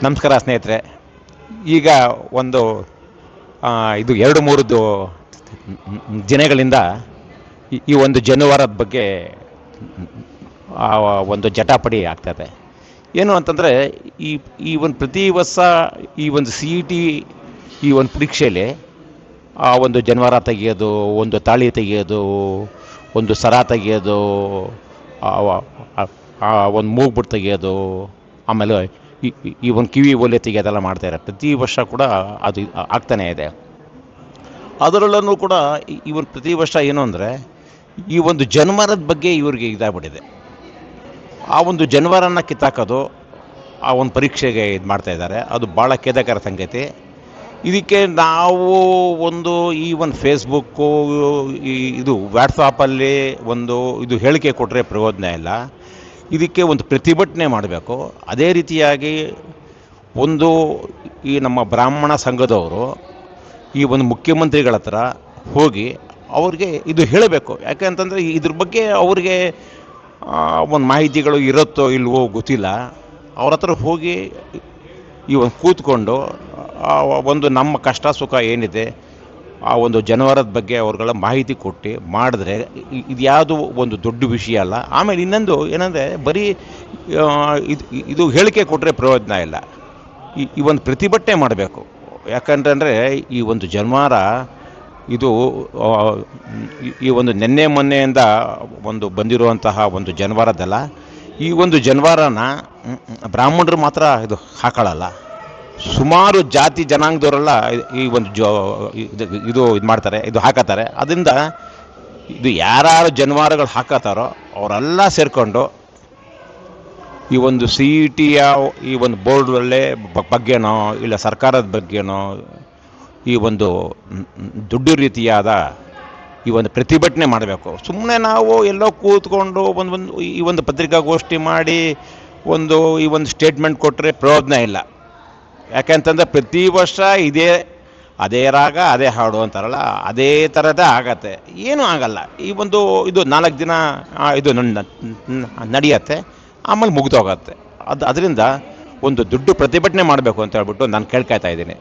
ನಮಸ್ಕಾರ ಸ್ನೇಹಿತರೆ. ಈಗ ಒಂದು ಇದು 2-3 ದಿನಗಳಿಂದ ಈ ಒಂದು ಜಾನುವಾರದ ಬಗ್ಗೆ ಒಂದು ಜಟಾಪಟಿ ಆಗ್ತದೆ. ಏನು ಅಂತಂದರೆ ಈ ಈ ಒಂದು ಪ್ರತಿ ವರ್ಷ ಈ ಒಂದು CET ಈ ಒಂದು ಪರೀಕ್ಷೆಯಲ್ಲಿ ಆ ಒಂದು ಜಾನುವಾರ ತೆಗೆಯೋದು, ಒಂದು ತಾಳಿ ತೆಗೆಯೋದು, ಒಂದು ಸರ ತೆಗೆಯೋದು, ಒಂದು ಮೂಗ್ಬಿಟ್ಟು ತೆಗೆಯೋದು, ಆಮೇಲೆ ಈ ಒಂದು ಕಿವಿ ಓಲೆ ತೆಗೆಯೋದೆಲ್ಲ ಮಾಡ್ತಾಯಿದ್ದಾರೆ. ಪ್ರತಿ ವರ್ಷ ಕೂಡ ಅದು ಆಗ್ತಾನೇ ಇದೆ. ಅದರಲ್ಲೂ ಕೂಡ ಈ ಒಂದು ಪ್ರತಿ ವರ್ಷ ಏನು ಅಂದರೆ ಈ ಒಂದು ಜಾನುವಾರದ ಬಗ್ಗೆ ಇವ್ರಿಗೆ ಇದಾಗ್ಬಿಟ್ಟಿದೆ. ಆ ಒಂದು ಜಾನುವಾರನ್ನು ಕಿತ್ತಾಕೋದು, ಆ ಒಂದು ಪರೀಕ್ಷೆಗೆ ಇದು ಮಾಡ್ತಾಯಿದ್ದಾರೆ. ಅದು ಭಾಳ ಖೇದಕರ ಸಂಗತಿ. ಇದಕ್ಕೆ ನಾವು ಈ ಒಂದು ಫೇಸ್ಬುಕ್ಕು, ಇದು ವಾಟ್ಸಾಪಲ್ಲಿ ಇದು ಹೇಳಿಕೆ ಕೊಟ್ಟರೆ ಪ್ರಯೋಜನ ಇಲ್ಲ. ಇದಕ್ಕೆ ಒಂದು ಪ್ರತಿಭಟನೆ ಮಾಡಬೇಕು. ಅದೇ ರೀತಿಯಾಗಿ ಈ ನಮ್ಮ ಬ್ರಾಹ್ಮಣ ಸಂಘದವರು ಈ ಒಂದು ಮುಖ್ಯಮಂತ್ರಿಗಳ ಹತ್ರ ಹೋಗಿ ಅವ್ರಿಗೆ ಇದು ಹೇಳಬೇಕು. ಯಾಕೆ ಅಂತಂದರೆ ಇದ್ರ ಬಗ್ಗೆ ಅವ್ರಿಗೆ ಒಂದು ಮಾಹಿತಿಗಳು ಇರುತ್ತೋ ಇಲ್ವೋ ಗೊತ್ತಿಲ್ಲ. ಅವ್ರ ಹತ್ರ ಹೋಗಿ ಈ ಒಂದು ಕೂತ್ಕೊಂಡು ನಮ್ಮ ಕಷ್ಟ ಸುಖ ಏನಿದೆ ಆ ಒಂದು ಜಾನುವಾರದ ಬಗ್ಗೆ ಅವ್ರುಗಳ ಮಾಹಿತಿ ಕೊಟ್ಟು ಮಾಡಿದ್ರೆ ಇದು ಯಾವುದು ಒಂದು ದೊಡ್ಡ ವಿಷಯ ಅಲ್ಲ. ಆಮೇಲೆ ಇನ್ನೊಂದು ಏನಂದರೆ ಬರೀ ಇದು ಹೇಳಿಕೆ ಕೊಟ್ಟರೆ ಪ್ರಯೋಜನ ಇಲ್ಲ. ಈ ಒಂದು ಪ್ರತಿಭಟನೆ ಮಾಡಬೇಕು. ಯಾಕಂತಂದರೆ ಈ ಒಂದು ಜಾನುವಾರ ಇದು ಈ ಒಂದು ನೆನ್ನೆ ಮೊನ್ನೆಯಿಂದ ಬಂದಿರುವಂತಹ ಒಂದು ಜಾನುವಾರದಲ್ಲ. ಈ ಒಂದು ಜಾನುವಾರನ ಬ್ರಾಹ್ಮಣರು ಮಾತ್ರ ಇದು ಹಾಕೊಳ್ಳಲ್ಲ, ಸುಮಾರು ಜಾತಿ ಜನಾಂಗದವರೆಲ್ಲ ಈ ಒಂದು ಇದು ಮಾಡ್ತಾರೆ, ಇದು ಹಾಕತ್ತಾರೆ. ಅದರಿಂದ ಇದು ಯಾರು ಜಾನುವಾರುಗಳು ಹಾಕತ್ತಾರೋ ಅವರೆಲ್ಲ ಸೇರಿಕೊಂಡು ಈ ಒಂದು CETಯ ಈ ಒಂದು ಬೋರ್ಡಲ್ಲೇ ಬಗ್ಗೆನೋ ಇಲ್ಲ ಸರ್ಕಾರದ ಬಗ್ಗೆನೋ ಈ ಒಂದು ದೊಡ್ಡ ರೀತಿಯಾದ ಈ ಒಂದು ಪ್ರತಿಭಟನೆ ಮಾಡಬೇಕು. ಸುಮ್ಮನೆ ನಾವು ಎಲ್ಲೋ ಕೂತ್ಕೊಂಡು ಈ ಒಂದು ಪತ್ರಿಕಾಗೋಷ್ಠಿ ಮಾಡಿ ಈ ಒಂದು ಸ್ಟೇಟ್ಮೆಂಟ್ ಕೊಟ್ಟರೆ ಪ್ರಯೋಜನ ಇಲ್ಲ. ಯಾಕೆಂತಂದರೆ ಪ್ರತಿ ವರ್ಷ ಅದೇ ರಾಗ ಅದೇ ಹಾಡು ಅಂತಾರಲ್ಲ, ಅದೇ ಥರದೇ ಆಗತ್ತೆ. ಏನೂ ಆಗಲ್ಲ. ಇದು 4 ದಿನ ಇದು ನಡೆಯತ್ತೆ, ಆಮೇಲೆ ಮುಗಿದೋಗತ್ತೆ. ಅದರಿಂದ ಒಂದು ದೊಡ್ಡ ಪ್ರತಿಭಟನೆ ಮಾಡಬೇಕು ಅಂತ ಹೇಳ್ಬಿಟ್ಟು ನಾನು ಕೇಳ್ಕೊಳ್ತಾ ಇದ್ದೀನಿ.